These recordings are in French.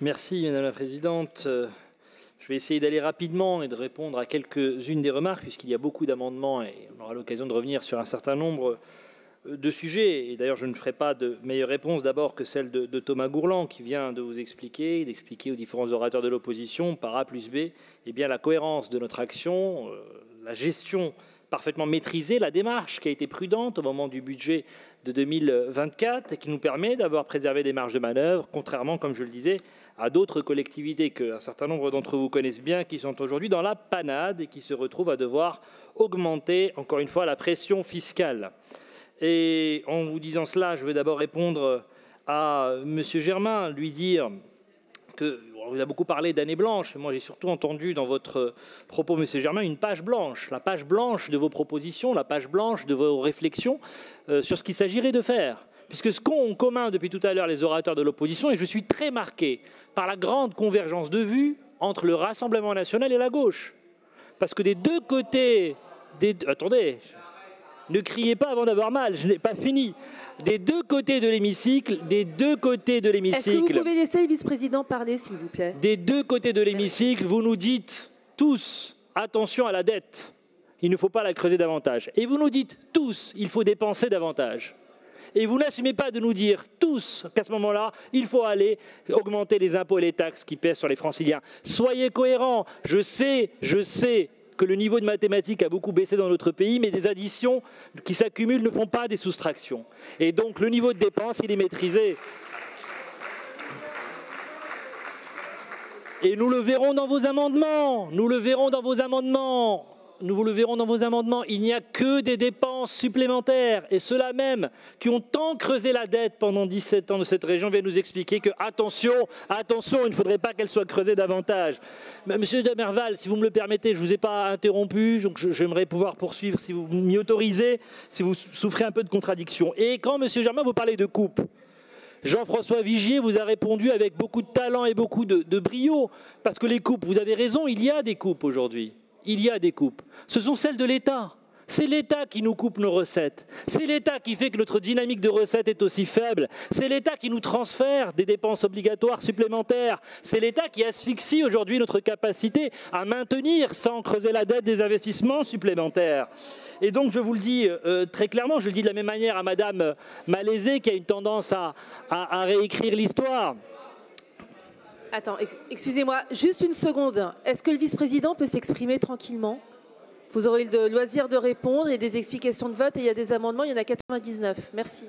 Merci Madame la Présidente. Je vais essayer d'aller rapidement et de répondre à quelques-unes des remarques, puisqu'il y a beaucoup d'amendements et on aura l'occasion de revenir sur un certain nombre de sujets. Et d'ailleurs, je ne ferai pas de meilleure réponse d'abord que celle de Thomas Gourland, qui vient de vous expliquer, d'expliquer aux différents orateurs de l'opposition, par A plus B, eh bien, la cohérence de notre action, la gestion parfaitement maîtrisée, la démarche qui a été prudente au moment du budget de 2024 et qui nous permet d'avoir préservé des marges de manœuvre, contrairement, comme je le disais, à d'autres collectivités qu'un certain nombre d'entre vous connaissent bien, qui sont aujourd'hui dans la panade et qui se retrouvent à devoir augmenter, encore une fois, la pression fiscale. Et en vous disant cela, je veux d'abord répondre à M. Germain, lui dire que vous avez beaucoup parlé d'année blanche. Moi, j'ai surtout entendu dans votre propos, M. Germain, une page blanche, la page blanche de vos propositions, la page blanche de vos réflexions sur ce qu'il s'agirait de faire. Puisque ce qu'ont en commun depuis tout à l'heure les orateurs de l'opposition, et je suis très marqué par la grande convergence de vues entre le Rassemblement national et la gauche. Parce que des deux côtés... Attendez, ne criez pas avant d'avoir mal, je n'ai pas fini. Des deux côtés de l'hémicycle, Est-ce que vous pouvez laisser le vice-président parler, s'il vous plaît? Des deux côtés de l'hémicycle, vous nous dites tous, attention à la dette, il ne faut pas la creuser davantage. Et vous nous dites tous, il faut dépenser davantage. Et vous n'assumez pas de nous dire tous qu'à ce moment-là, il faut aller augmenter les impôts et les taxes qui pèsent sur les franciliens. Soyez cohérents. Je sais que le niveau de mathématiques a beaucoup baissé dans notre pays, mais des additions qui s'accumulent ne font pas des soustractions. Et donc le niveau de dépense, il est maîtrisé. Et nous le verrons dans vos amendements. Nous le verrons dans vos amendements. Nous le verrons dans vos amendements, il n'y a que des dépenses supplémentaires. Et ceux-là même qui ont tant creusé la dette pendant 17 ans de cette région viennent nous expliquer que, attention, il ne faudrait pas qu'elle soit creusée davantage. Mais, Monsieur de Merval, si vous me le permettez, je ne vous ai pas interrompu, donc j'aimerais pouvoir poursuivre si vous m'y autorisez, si vous souffrez un peu de contradiction. Et quand, Monsieur Germain, vous parlez de coupe, Jean-François Vigier vous a répondu avec beaucoup de talent et beaucoup de brio, parce que les coupes, vous avez raison, il y a des coupes aujourd'hui. Il y a des coupes. Ce sont celles de l'État. C'est l'État qui nous coupe nos recettes. C'est l'État qui fait que notre dynamique de recettes est aussi faible. C'est l'État qui nous transfère des dépenses obligatoires supplémentaires. C'est l'État qui asphyxie aujourd'hui notre capacité à maintenir, sans creuser la dette, des investissements supplémentaires. Et donc, je vous le dis très clairement, je le dis de la même manière à Madame Malaisé, qui a une tendance à réécrire l'histoire. Attends, excusez-moi, juste une seconde. Est-ce que le vice-président peut s'exprimer tranquillement? Vous aurez le loisir de répondre et des explications de vote. Et il y a des amendements, il y en a 99. Merci.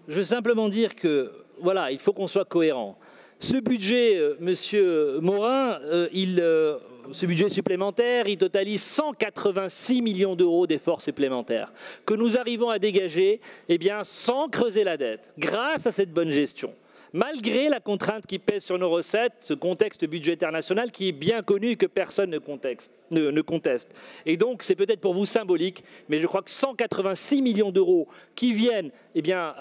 Je veux simplement dire que, voilà, il faut qu'on soit cohérent. Ce budget, Monsieur Morin, ce budget supplémentaire, il totalise 186 millions d'euros d'efforts supplémentaires que nous arrivons à dégager, eh bien, sans creuser la dette, grâce à cette bonne gestion. Malgré la contrainte qui pèse sur nos recettes, ce contexte budgétaire national qui est bien connu et que personne ne conteste. Et donc, c'est peut-être pour vous symbolique, mais je crois que 186 millions d'euros qui viennent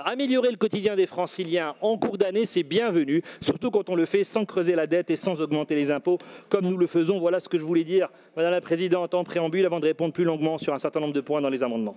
améliorer le quotidien des Franciliens en cours d'année, c'est bienvenu, surtout quand on le fait sans creuser la dette et sans augmenter les impôts, comme nous le faisons. Voilà ce que je voulais dire, Madame la Présidente, en préambule, avant de répondre plus longuement sur un certain nombre de points dans les amendements.